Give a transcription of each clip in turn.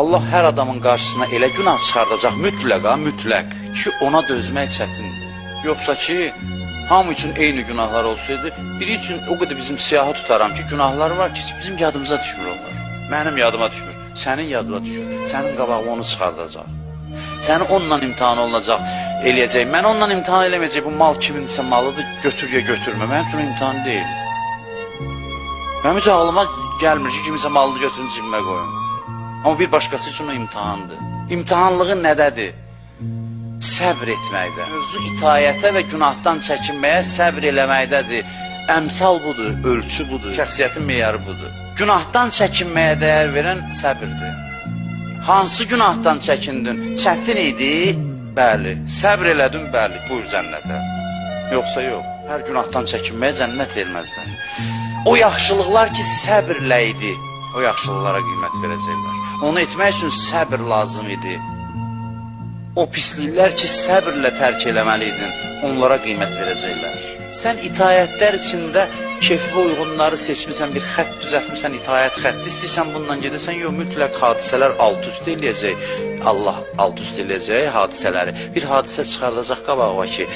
Allah hər adamın qarşısına elə günah çıxardacaq mütləq ki, ona dözmək çətindir. Yoxsa ki, hamı üçün eyni günahlar olsaydı, biri üçün o qədər bizim siyahı tutaram ki, günahlar var ki, bizim yadımıza düşmür onlar. Mənim yadıma düşmür, sənin yadına düşür, sənin qabağına onu çıxardacaq. Səni onunla imtihan olunacaq, eləyəcək. Mən onunla imtihan eləməyəcək, bu mal kiminsə malıdır, götür ya götürmə. Mənim üçün imtihan deyil. Mənim üçün ağlıma gəlmir ki, kiminsə malını götürün cibimə qoyun. Amma bir başqası üçün o imtihandır. İmtihanlığı nədədir? Səbr etməkdə. Mövzu itayətə və günahdan çəkinməyə səbr eləməkdədir. Əmsal budur, ölçü budur, şəxsiyyətin meyarı budur. Günahdan çəkinməyə dəyər verən səbirdir. Hansı günahdan çəkindin? Çətin idi? Bəli. Səbr elədin? Bəli. Buyur cənnətə. Yoxsa yox. Hər günahdan çəkinməyə cənnət verməzlər. O yaxşılıqlar ki, səbirlə idi, o yaxşılıqlara qiymət verəcəklər. Onu etmək üçün səbr lazım idi. O pisliklər ki, səbirlə tərk eləməliydin, onlara qiymət verəcəklər. Sən itayətlər içində keyfə uyğunları seçmirsən, bir xətt düzəltmirsən, itayət xətti istəyirsən, bundan gedəsən, yox, mütləq hadisələr alt-üst eləyəcək. Allah alt-üst eləyəcək hadisələri. Bir hadisə çıxardacaq qabağa ki,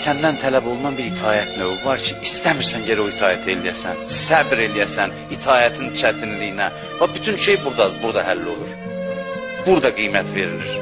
səndən tələb olunan bir itayət növü var ki, istəmirsən geri o itayət eləyəsən, səbr eləyəsən, itayətin çətinliyinə. Bütün şey burada həll olur. Burada qiymət verilir.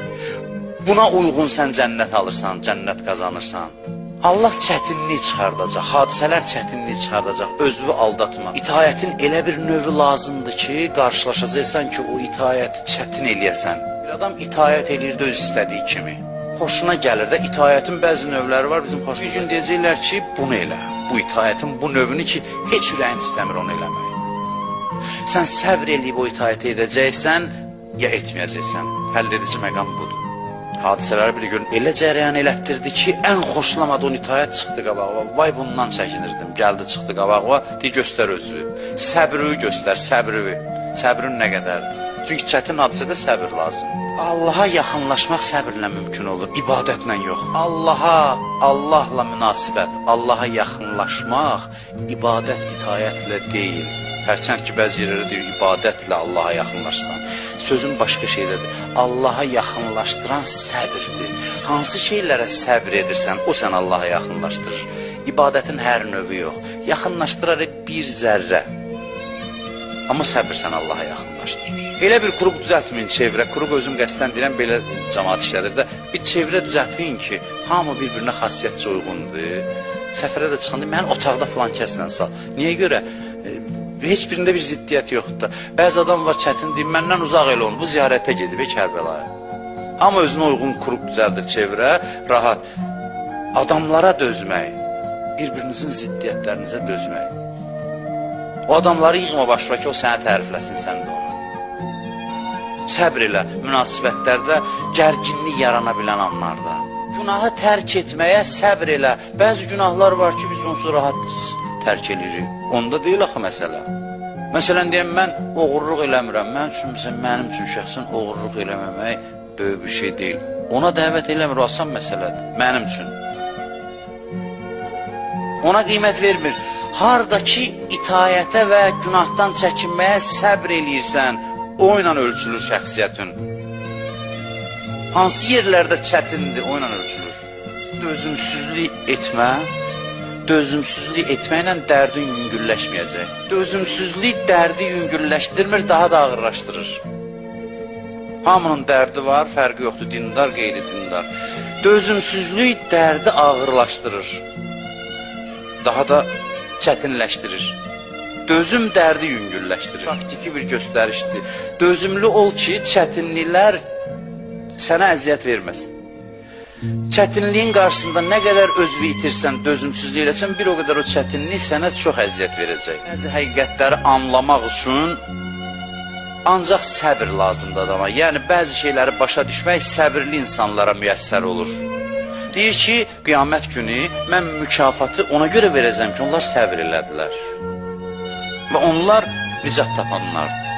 Buna uyğun sən cənnət alırsan, cənnət qazanırsan. Allah çətinlik çıxardacaq, hadisələr çətinlik çıxardacaq, özünü aldatma. İtayətin elə bir növü lazımdır ki, qarşılaşacaqsan ki, o itayəti çətin eləyəsən. Bir adam itayət eləyir də öz istədiyi kimi. Xoşuna gəlir də, itayətin bəzi növləri var, bizim xoşuna. Bir gün deyəcəklər ki, bunu elə. Bu itayətin bu növünü ki, heç ürəyin istəmir onu eləmək. Sən səbr eləyib o itayəti edəcəksən, ya etməyəcəksən. Həll edici məqam budur. Hadisələri bir gün elə cərəyan elətdirdi ki, ən xoşlamadığın itayət çıxdı qabağa. Vay bundan çəkinirdim, gəldi çıxdı qabağa, deyə göstər özünü. Səbrü göstər, səbrü. Səbrün nə qədərdir? Çünki çətin hadisədə səbr lazımdır. Allaha yaxınlaşmaq səbirlə mümkün olur, ibadətlə yox. Allahla münasibət, Allaha yaxınlaşmaq ibadət itayətlə deyil. Hərçənd ki, bəzi yerlərdə deyir, ibadətlə Allaha yaxınlaşsan. Sözün başqa şeydədir. Allaha yaxınlaşdıran səbirdir. Hansı şeylərə səbr edirsən, o sən Allaha yaxınlaşdırır. İbadətin hər növü yox. Yaxınlaşdırır bir zərrə. Amma səbir sən Allaha yaxınlaşdırır. Elə bir quruq düzəltməyin çevrə, quruq özüm qəsdən deyirəm, belə cəmaat işlədir də, bir çevrə düzəltməyin ki, hamı bir-birinə xasiyyətcə uyğundur. Səfərə də çıxanda, mən otaqda filan kəslə sal. Niyə görə? Heç birində bir ziddiyyət yoxdur da. Bəzi adam var çətin deyib, məndən uzaq elə onu, bu ziyarətə gedib Kərbəlaya. Amma özünə uyğun quruq düzəldir çevrə, rahat. Adamlara dözmək, bir-birinizin ziddiyyətlərinizə dözmək. O adamları yığma başına ki, o sənə tərifləsin, sən də onu. Səbr elə, münasibətlərdə gərginlik yarana bilən anlarda. Günahı tərk etməyə səbr elə. Bəzi günahlar var ki, biz onsuz rahat tərk edirik. Onda deyil axı məsələ. Məsələn deyəm, mən oğurluq eləmirəm. Mənim üçün şəxsən oğurluq eləməmək böyük bir şey deyil. Ona dəvət eləmir, o asan məsələdir. Mənim üçün. Ona qiymət vermir. Hardakı itayətə və günahdan çəkinməyə səbr eləyirsən, o ilə ölçülür şəxsiyyətin. Hansı yerlərdə çətindir, o ilə ölçülür. Dözümsüzlük etmə, dözümsüzlük etməklə dərdin yüngülləşməyəcək. Dözümsüzlük dərdi yüngülləşdirmir, daha da ağırlaşdırır. Hamının dərdi var, fərqi yoxdur, dindar, qeyri-dindar. Dözümsüzlük dərdi ağırlaşdırır, daha da çətinləşdirir. Dözüm dərdi yüngülləşdirir. Praktiki bir göstərişdir. Dözümlü ol ki, çətinliklər sənə əziyyət verməsin. Çətinliyin qarşısında nə qədər özünü itirsən, dözümsüzlük eləsən, bir o qədər o çətinlik sənə çox əziyyət verəcək. Bəzi həqiqətləri anlamaq üçün ancaq səbir lazımdır adama. Yəni, bəzi şeyləri başa düşmək səbirli insanlara müyəssər olur. Deyir ki, qiyamət günü mən mükafatı ona görə verəcəm ki, onlar səbir elədilər. Və onlar nicat tapanlardır.